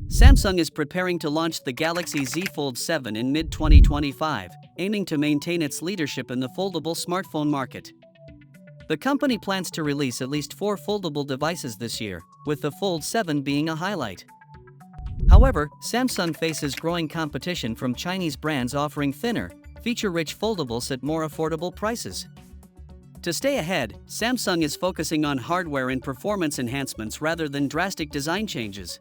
Samsung is preparing to launch the Galaxy Z Fold 7 in mid-2025, aiming to maintain its leadership in the foldable smartphone market. The company plans to release at least 4 foldable devices this year, with the Fold 7 being a highlight. However, Samsung faces growing competition from Chinese brands offering thinner, feature-rich foldables at more affordable prices. To stay ahead, Samsung is focusing on hardware and performance enhancements rather than drastic design changes.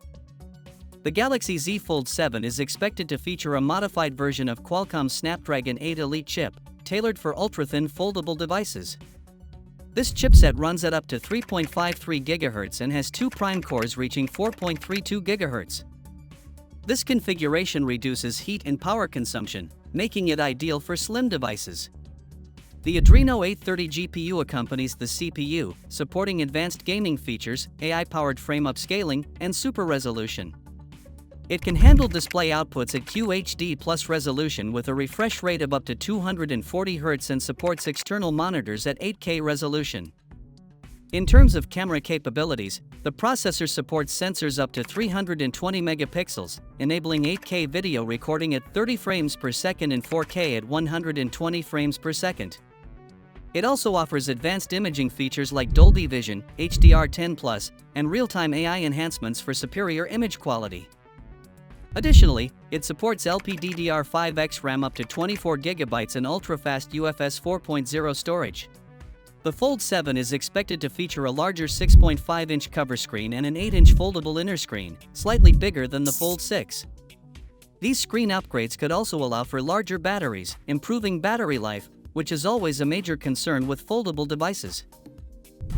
The Galaxy Z Fold 7 is expected to feature a modified version of Qualcomm's Snapdragon 8 Elite chip, tailored for ultra-thin foldable devices. This chipset runs at up to 3.53 GHz and has 2 prime cores reaching 4.32 GHz. This configuration reduces heat and power consumption, making it ideal for slim devices. The Adreno 830 GPU accompanies the CPU, supporting advanced gaming features, AI-powered frame upscaling, and super resolution. It can handle display outputs at QHD plus resolution with a refresh rate of up to 240 Hz and supports external monitors at 8K resolution. In terms of camera capabilities, the processor supports sensors up to 320 megapixels, enabling 8K video recording at 30 frames per second and 4K at 120 frames per second. It also offers advanced imaging features like Dolby Vision, HDR10+, and real-time AI enhancements for superior image quality. Additionally, it supports LPDDR5X RAM up to 24 GB and ultra-fast UFS 4.0 storage. The Fold 7 is expected to feature a larger 6.5-inch cover screen and an 8-inch foldable inner screen, slightly bigger than the Fold 6. These screen upgrades could also allow for larger batteries, improving battery life, which is always a major concern with foldable devices.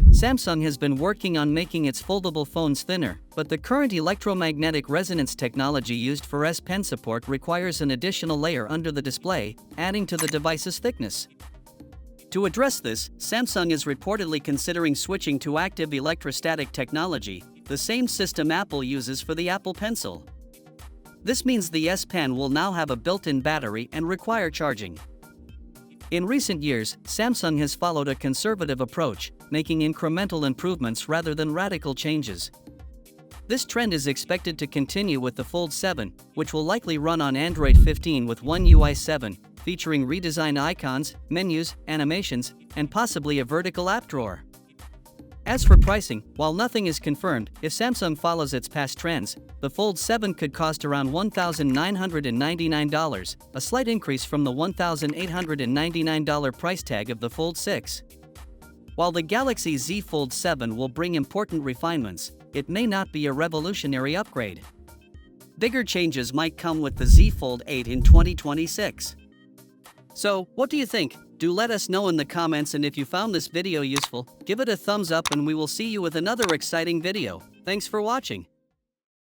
Samsung has been working on making its foldable phones thinner, but the current electromagnetic resonance technology used for S Pen support requires an additional layer under the display, adding to the device's thickness. To address this, Samsung is reportedly considering switching to active electrostatic technology, the same system Apple uses for the Apple Pencil. This means the S Pen will now have a built-in battery and require charging. In recent years, Samsung has followed a conservative approach, making incremental improvements rather than radical changes. This trend is expected to continue with the Fold 7, which will likely run on Android 15 with One UI 7, featuring redesigned icons, menus, animations, and possibly a vertical app drawer. As for pricing, while nothing is confirmed, if Samsung follows its past trends, the Fold 7 could cost around $1,999, a slight increase from the $1,899 price tag of the Fold 6. While the Galaxy Z Fold 7 will bring important refinements, it may not be a revolutionary upgrade. Bigger changes might come with the Z Fold 8 in 2026. So, what do you think? Do let us know in the comments, and if you found this video useful, give it a thumbs up and we will see you with another exciting video. Thanks for watching.